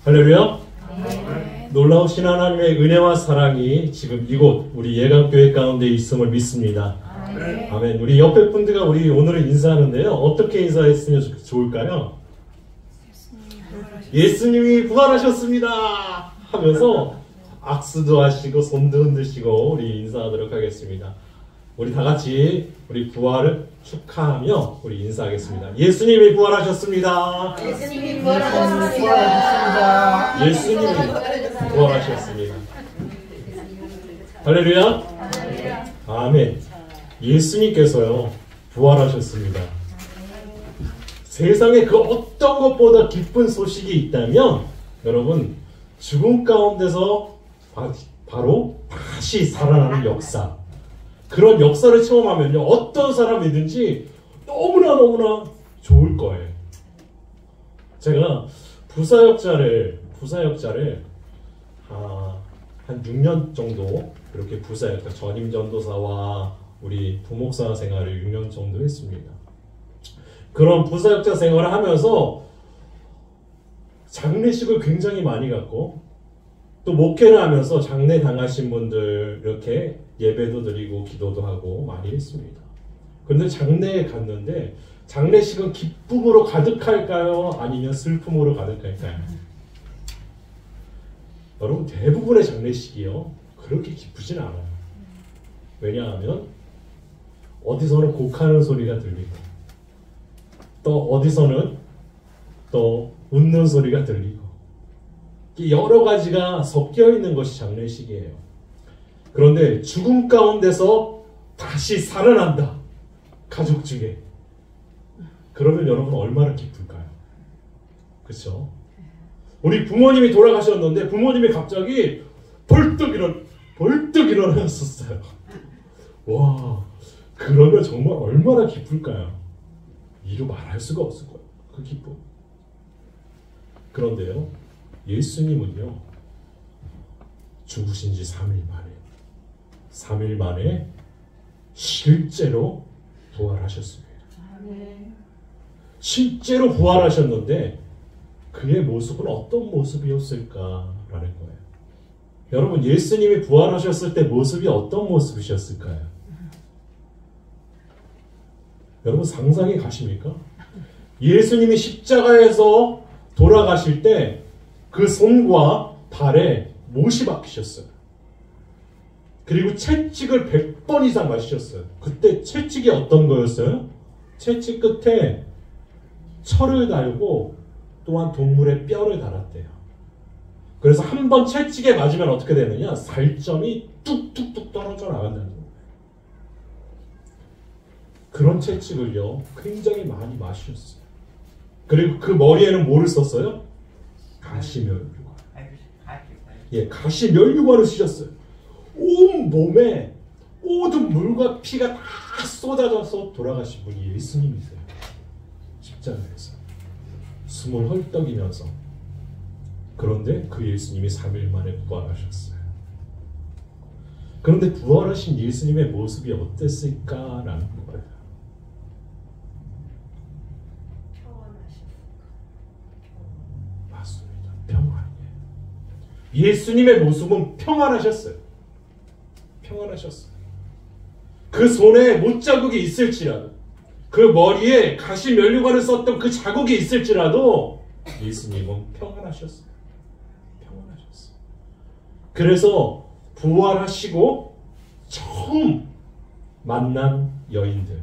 할렐루야. 놀라우신 하나님의 은혜와 사랑이 지금 이곳 우리 예강교회 가운데 있음을 믿습니다. 아멘. 우리 옆에 분들과 우리 오늘은 인사하는데요. 어떻게 인사했으면 좋을까요? 예수님이 부활하셨습니다 하면서 악수도 하시고 손도 흔드시고 우리 인사하도록 하겠습니다. 우리 다 같이 우리 부활을 축하하며 우리 인사하겠습니다. 예수님이 부활하셨습니다. 예수님이 부활하셨습니다. 예수님이 부활하셨습니다. 할렐루야. 아멘. 예수님께서요 부활하셨습니다. 세상에 그 어떤 것보다 기쁜 소식이 있다면 여러분 죽음 가운데서 바로 다시 살아나는 역사, 그런 역사를 체험하면요 어떤 사람이든지 너무나 좋을 거예요. 제가 부사역자를 한 6년 정도 그렇게 부사역자 전임 전도사와 우리 부목사 생활을 6년 정도 했습니다. 그런 부사역자 생활을 하면서 장례식을 굉장히 많이 갔고 또 목회를 하면서 장례 당하신 분들 이렇게 예배도 드리고 기도도 하고 많이 했습니다. 그런데 장례에 갔는데 장례식은 기쁨으로 가득할까요? 아니면 슬픔으로 가득할까요? 여러분 대부분의 장례식이요 그렇게 기쁘진 않아요. 왜냐하면 어디서는 곡하는 소리가 들리고 또 어디서는 또 웃는 소리가 들리고 여러 가지가 섞여 있는 것이 장례식이에요. 그런데 죽음 가운데서 다시 살아난다. 가족 중에. 그러면 여러분 얼마나 기쁠까요? 그렇죠? 우리 부모님이 돌아가셨는데 부모님이 갑자기 벌떡 일어나셨어요. 와, 그러면 정말 얼마나 기쁠까요? 이루 말할 수가 없을 거예요. 그 기쁨. 그런데요, 예수님은요, 죽으신 지 3일 만에 실제로 부활하셨습니다. 실제로 부활하셨는데 그의 모습은 어떤 모습이었을까라는 거예요. 여러분, 예수님이 부활하셨을 때 모습이 어떤 모습이셨을까요? 여러분 상상이 가십니까? 예수님이 십자가에서 돌아가실 때 그 손과 발에 못이 박히셨어요. 그리고 채찍을 100번 이상 맞으셨어요. 그때 채찍이 어떤 거였어요? 채찍 끝에 철을 달고 또한 동물의 뼈를 달았대요. 그래서 한 번 채찍에 맞으면 어떻게 되느냐? 살점이 뚝뚝뚝 떨어져 나간다는 거예요. 그런 채찍을요 굉장히 많이 맞으셨어요. 그리고 그 머리에는 뭐를 썼어요? 가시면류관. 예, 가시면류관을 쓰셨어요. 온 몸에 모든 물과 피가 다 쏟아져서 돌아가신 분이 예수님이세요. 십자가에서 숨을 헐떡이면서. 그런데 그 예수님이 3일 만에 부활하셨어요. 그런데 부활하신 예수님의 모습이 어땠을까라는 거예요. 맞습니다. 평안이에요. 예수님의 모습은 평안하셨어요. 평안하셨어요. 그 손에 못자국이 있을지라도, 그 머리에 가시면류관을 썼던 그 자국이 있을지라도 예수님은 평안하셨어요. 평안하셨어요. 그래서 부활하시고 처음 만난 여인들,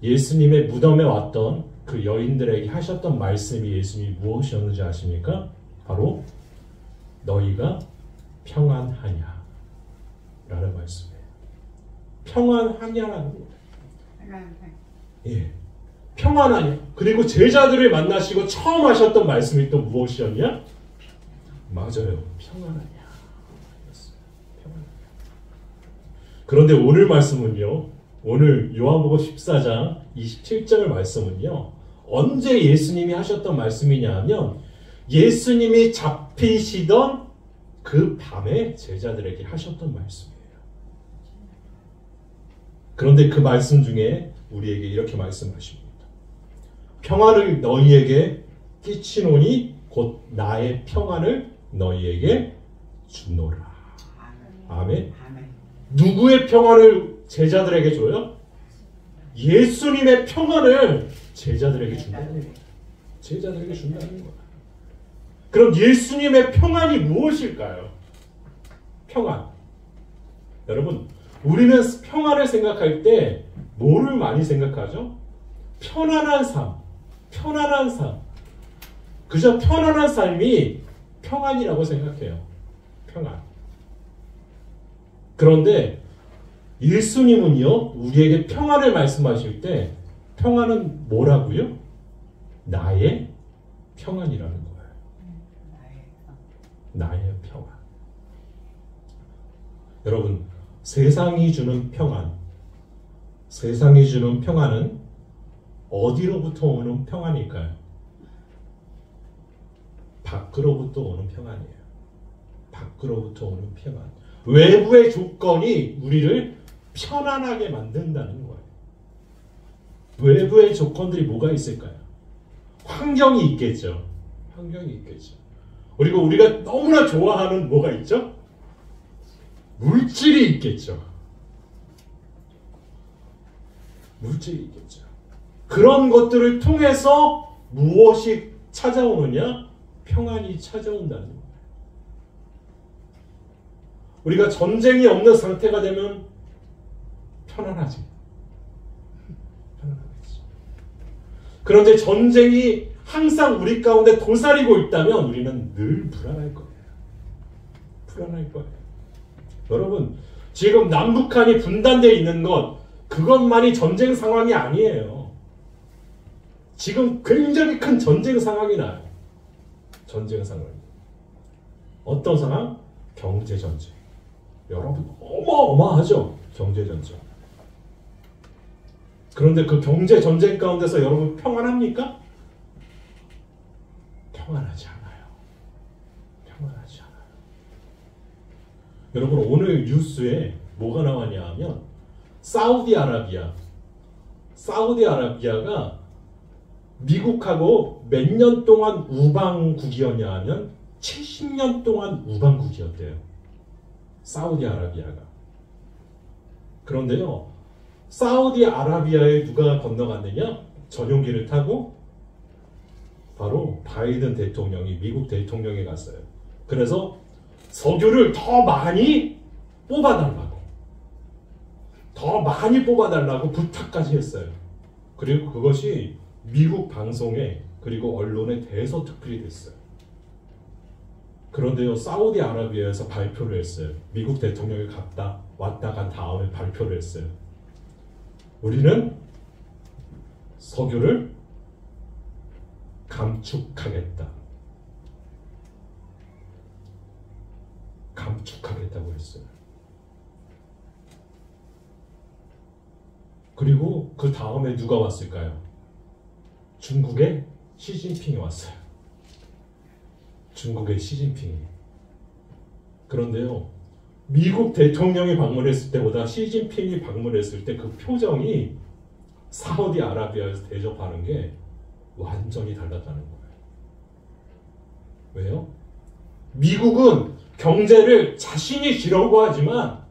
예수님의 무덤에 왔던 그 여인들에게 하셨던 말씀이 예수님이 무엇이었는지 아십니까? 바로 너희가 평안하냐 라는 말씀이에요. 평안하냐라는 거예요. 예, 평안하냐. 그리고 제자들을 만나시고 처음 하셨던 말씀이 또 무엇이었냐? 맞아요. 평안하냐. 그런데 오늘 말씀은요, 오늘 요한복음 14장 27절의 말씀은요, 언제 예수님이 하셨던 말씀이냐 하면 예수님이 잡히시던 그 밤에 제자들에게 하셨던 말씀이에요. 그런데 그 말씀 중에 우리에게 이렇게 말씀하십니다. 평안을 너희에게 끼치노니 곧 나의 평안을 너희에게 주노라. 아멘. 누구의 평안을 제자들에게 줘요? 예수님의 평안을 제자들에게 준다는 거예요. 제자들에게 준다는 거예요. 그럼 예수님의 평안이 무엇일까요? 평안. 여러분, 우리는 평안을 생각할 때 뭐를 많이 생각하죠? 편안한 삶. 편안한 삶. 그저 편안한 삶이 평안이라고 생각해요. 평안. 그런데 예수님은요, 우리에게 평안을 말씀하실 때 평안은 뭐라고요? 나의 평안이라는 거예요. 나의 평안. 여러분, 세상이 주는 평안, 세상이 주는 평안은 어디로부터 오는 평안일까요? 밖으로부터 오는 평안이에요. 밖으로부터 오는 평안. 외부의 조건이 우리를 편안하게 만든다는 거예요. 외부의 조건들이 뭐가 있을까요? 환경이 있겠죠. 환경이 있겠죠. 그리고 우리가 너무나 좋아하는 뭐가 있죠? 물질이 있겠죠. 물질이 있겠죠. 그런 것들을 통해서 무엇이 찾아오느냐? 평안이 찾아온다는 거예요. 우리가 전쟁이 없는 상태가 되면 편안하지. 편안하지. 그런데 전쟁이 항상 우리 가운데 도사리고 있다면 우리는 늘 불안할 거예요. 불안할 거예요. 여러분, 지금 남북한이 분단되어 있는 것, 그것만이 전쟁 상황이 아니에요. 지금 굉장히 큰 전쟁 상황이 나요. 전쟁 상황. 어떤 상황? 경제 전쟁. 여러분, 어마어마하죠? 경제 전쟁. 그런데 그 경제 전쟁 가운데서 여러분 평안합니까? 평안하지 않아요. 평안하지 않아요. 여러분, 오늘 뉴스에 뭐가 나왔냐 하면 사우디아라비아가 미국하고 몇 년 동안 우방국이었냐 하면 70년 동안 우방국이었대요. 사우디아라비아가. 그런데요, 사우디아라비아에 누가 건너갔느냐? 전용기를 타고 바로 바이든 대통령이, 미국 대통령이 갔어요. 그래서 석유를 더 많이 뽑아달라고, 더 많이 뽑아달라고 부탁까지 했어요. 그리고 그것이 미국 방송에, 그리고 언론에 대서특필이 됐어요. 그런데요, 사우디아라비아에서 발표를 했어요. 미국 대통령이 왔다 간 다음에 발표를 했어요. 우리는 석유를 감축하겠다. 감축하겠다고 했어요. 그리고 그 다음에 누가 왔을까요? 중국의 시진핑이 왔어요. 중국의 시진핑이. 그런데요, 미국 대통령이 방문했을 때보다 시진핑이 방문했을 때 그 표정이 사우디아라비아에서 대접하는 게 완전히 달랐다는 거예요. 왜요? 미국은 경제를 자신이 지려고 하지만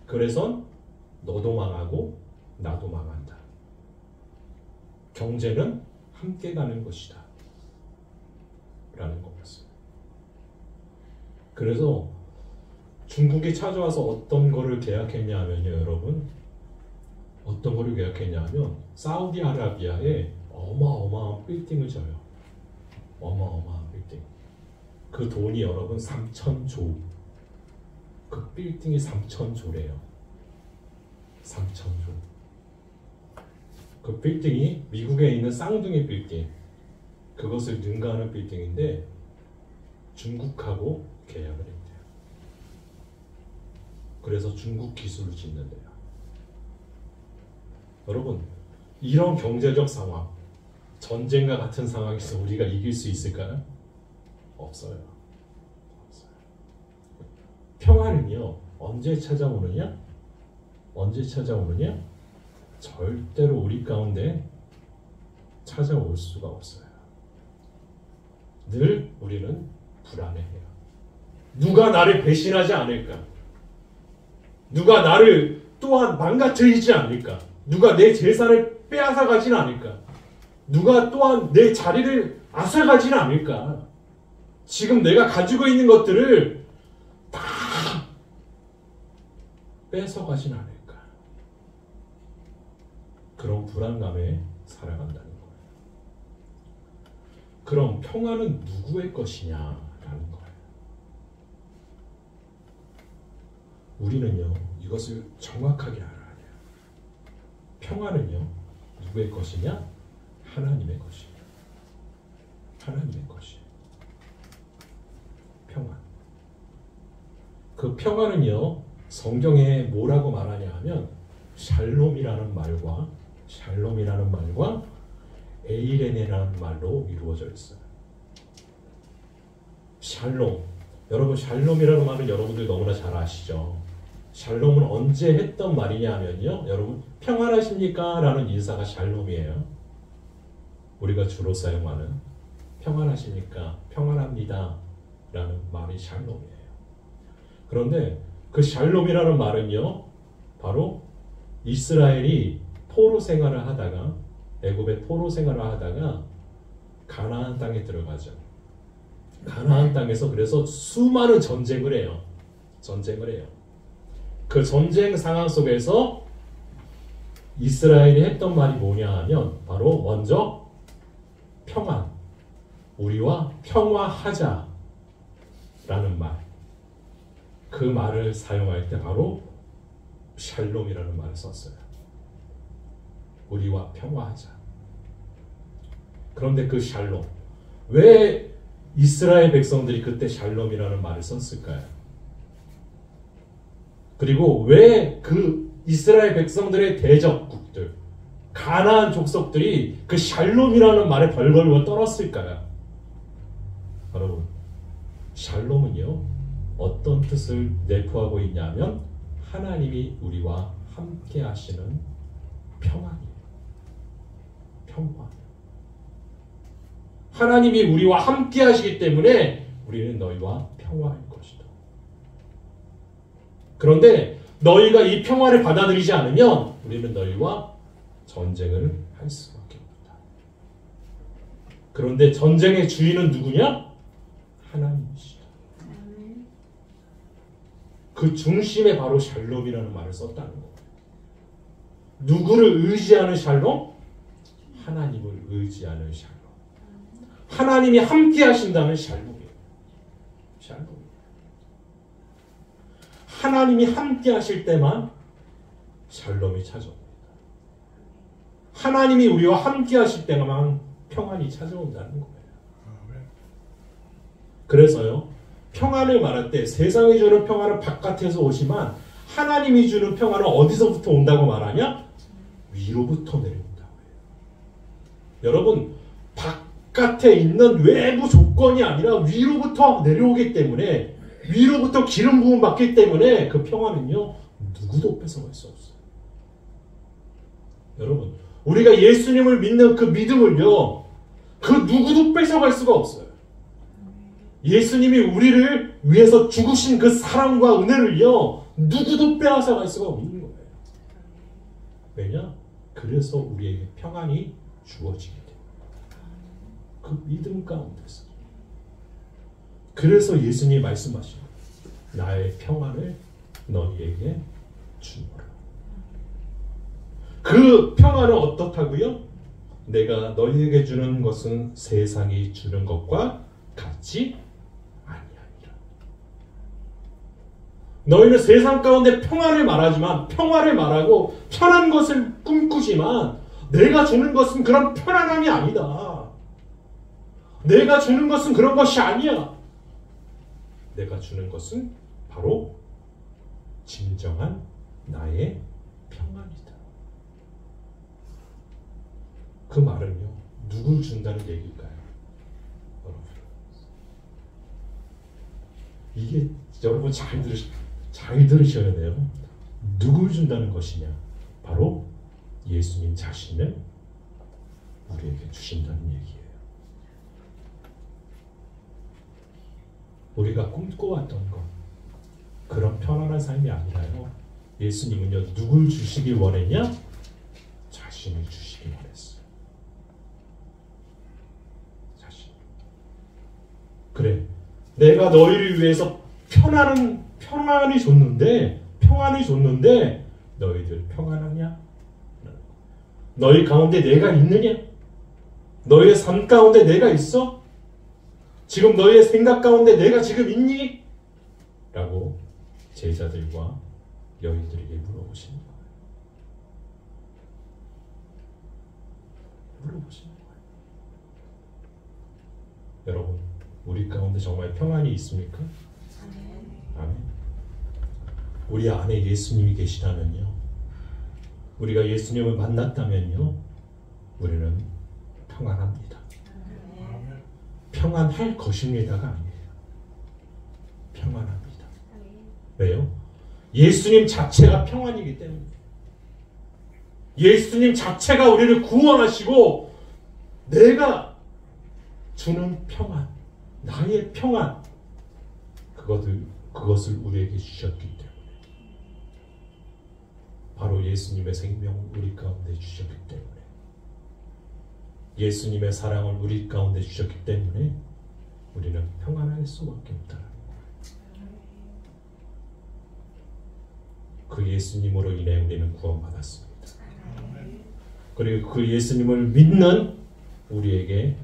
그래서 너도 망하고 나도 망한다. 경제는 함께 가는 것이다. 라는 거였어요. 그래서 중국이 찾아와서 어떤 거를 계약했냐 하면요, 여러분. 어떤 거를 계약했냐 하면 사우디아라비아에 어마어마한 빌딩을 져요. 어마어마한 빌딩. 그 돈이 여러분 3,000조. 그 빌딩이 3,000조래요. 3,000조. 그 빌딩이 미국에 있는 쌍둥이 빌딩. 그것을 능가하는 빌딩인데 중국하고 계약을 했대요. 그래서 중국 기술을 짓는데요. 여러분, 이런 경제적 상황, 전쟁과 같은 상황에서 우리가 이길 수 있을까요? 없어요. 없어요. 평안은요, 언제 찾아오느냐? 언제 찾아오느냐? 절대로 우리 가운데 찾아올 수가 없어요. 늘 우리는 불안해해요. 누가 나를 배신하지 않을까? 누가 나를 또한 망가뜨리지 않을까? 누가 내 재산을 빼앗아 가지는 않을까? 누가 또한 내 자리를 앗아가지는 않을까? 지금 내가 가지고 있는 것들을 다 뺏어가지는 않을까? 그런 불안감에 살아간다는 거예요. 그럼 평안은 누구의 것이냐라는 거예요. 우리는요, 이것을 정확하게 알아야 돼요. 평안은요, 누구의 것이냐? 하나님의 것이에요. 하나님의 것이에요. 평안. 그 평안은요, 성경에 뭐라고 말하냐 하면 샬롬이라는 말과 에이레네라는 말로 이루어져 있어요. 샬롬. 여러분, 샬롬이라는 말은 여러분들 너무나 잘 아시죠? 샬롬은 언제 했던 말이냐 하면요, 여러분, 평안하십니까? 라는 인사가 샬롬이에요. 우리가 주로 사용하는 평안하십니까? 평안합니다. 라는 말이 샬롬이에요. 그런데 그 샬롬이라는 말은요, 바로 이스라엘이 포로 생활을 하다가, 애굽의 포로 생활을 하다가 가나안 땅에 들어가죠. 가나안 땅에서 그래서 수많은 전쟁을 해요. 그 전쟁 상황 속에서 이스라엘이 했던 말이 뭐냐 하면 바로 먼저 평안, 우리와 평화하자 라는 말, 그 말을 사용할 때 바로 샬롬이라는 말을 썼어요. 우리와 평화하자. 그런데 그 샬롬, 왜 이스라엘 백성들이 그때 샬롬이라는 말을 썼을까요? 그리고 왜 그 이스라엘 백성들의 대적국들, 가나안 족속들이 그 샬롬이라는 말에 벌벌 떨었을까요? 여러분, 샬롬은요, 어떤 뜻을 내포하고 있냐면 하나님이 우리와 함께 하시는 평안이에요. 평화. 하나님이 우리와 함께 하시기 때문에 우리는 너희와 평화할 것이다. 그런데 너희가 이 평화를 받아들이지 않으면 우리는 너희와 전쟁을 할 수밖에 없다. 그런데 전쟁의 주인은 누구냐? 하나님이시다. 그 중심에 바로 샬롬이라는 말을 썼다는 거예요. 누구를 의지하는 샬롬? 하나님을 의지하는 샬롬. 하나님이 함께 하신다는 샬롬이에요. 샬롬. 하나님이 함께 하실 때만 샬롬이 찾아옵니다. 하나님이 우리와 함께 하실 때만 평안이 찾아온다는 거예요. 그래서요, 평안을 말할 때 세상이 주는 평안은 바깥에서 오지만 하나님이 주는 평안은 어디서부터 온다고 말하냐? 위로부터 내려온다고 해요. 여러분, 바깥에 있는 외부 조건이 아니라 위로부터 내려오기 때문에, 위로부터 기름 부음 받기 때문에 그 평안은요, 누구도 뺏어갈 수 없어요. 여러분, 우리가 예수님을 믿는 그 믿음을요, 그 누구도 뺏어갈 수가 없어요. 예수님이 우리를 위해서 죽으신 그 사랑과 은혜를요, 누구도 빼앗아갈 수가 없는 거예요. 왜냐? 그래서 우리에게 평안이 주어지게 돼요. 그 믿음 가운데서. 그래서 예수님이 말씀하시고 나의 평안을 너희에게 주노라. 그 평안은 어떻다고요? 내가 너희에게 주는 것은 세상이 주는 것과 같지 아니하니라. 너희는 세상 가운데 평안을 말하지만, 평화를 말하고 편한 것을 꿈꾸지만 내가 주는 것은 그런 편안함이 아니다. 내가 주는 것은 그런 것이 아니야. 내가 주는 것은 바로 진정한 나의 평안이다. 그 말은요, 누굴 준다는 얘기일까요? 여러분, 이게 여러분 잘 들으셔야 돼요. 누굴 준다는 것이냐? 바로 예수님 자신을 우리에게 주신다는 얘기예요. 우리가 꿈꿔왔던 것, 그런 편안한 삶이 아니라요. 예수님은요, 누굴 주시길 원했냐? 자신을 주시길 원했어요. 자신. 그래, 내가 너희를 위해서 평안이 줬는데 너희들 평안하냐? 너희 가운데 내가 있느냐? 너희의 삶 가운데 내가 있어? 지금 너희의 생각 가운데 내가 지금 있니? 라고 제자들과 여인들에게 물어보시는 거예요. 여러분, 우리 가운데 정말 평안이 있습니까? 아멘. 우리 안에 예수님이 계시다면요, 우리가 예수님을 만났다면요, 우리는 평안합니다. 평안할 것입니다가 아니에요. 평안합니다. 왜요? 예수님 자체가 평안이기 때문에. 예수님 자체가 우리를 구원하시고 내가 주는 평안, 나의 평안, 그것을 우리에게 주셨기 때문에, 바로 예수님의 생명을 우리 가운데 주셨기 때문에, 예수님의 사랑을 우리 가운데 주셨기 때문에 우리는 평안할 수밖에 없다는 거예요. 그 예수님으로 인해 우리는 구원받았습니다. 그리고 그 예수님을 믿는 우리에게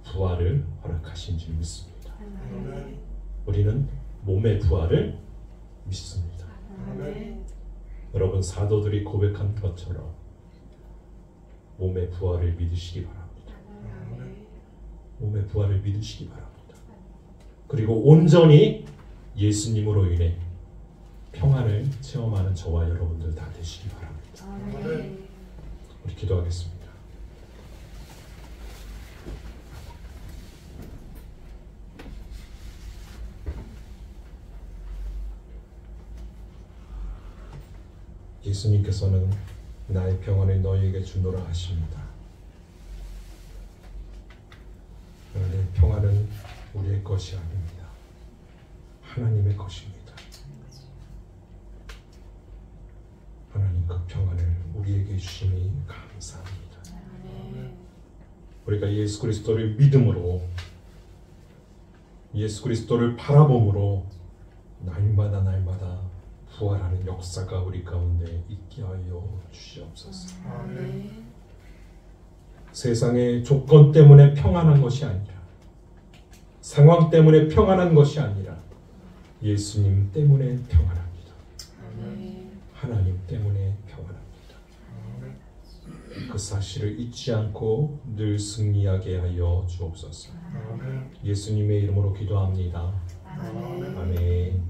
부활을 허락하신 줄 믿습니다. 우리는 몸의 부활을 믿습니다. 여러분, 사도들이 고백한 것처럼 몸의 부활을 믿으시기 바랍니다. 몸의 부활을 믿으시기 바랍니다. 그리고 온전히 예수님으로 인해 평안을 체험하는 저와 여러분들 다 되시기 바랍니다. 우리 기도하겠습니다. 예수님께서는 나의 평안을 너희에게 주노라 하십니다. 그런데 평안은 우리의 것이 아닙니다. 하나님의 것입니다. 하나님 그 평안을 우리에게 주시니 감사합니다. 우리가 예수 그리스도를 믿음으로, 예수 그리스도를 바라봄으로 날마다 부활하는 역사가 우리 가운데 있게 하여 주시옵소서. 세상의 조건 때문에 평안한 것이 아니라, 상황 때문에 평안한 것이 아니라 예수님 때문에 평안합니다. 하나님 때문에 평안합니다. 그 사실을 잊지 않고 늘 승리하게 하여 주옵소서. 예수님의 이름으로 기도합니다. 아멘.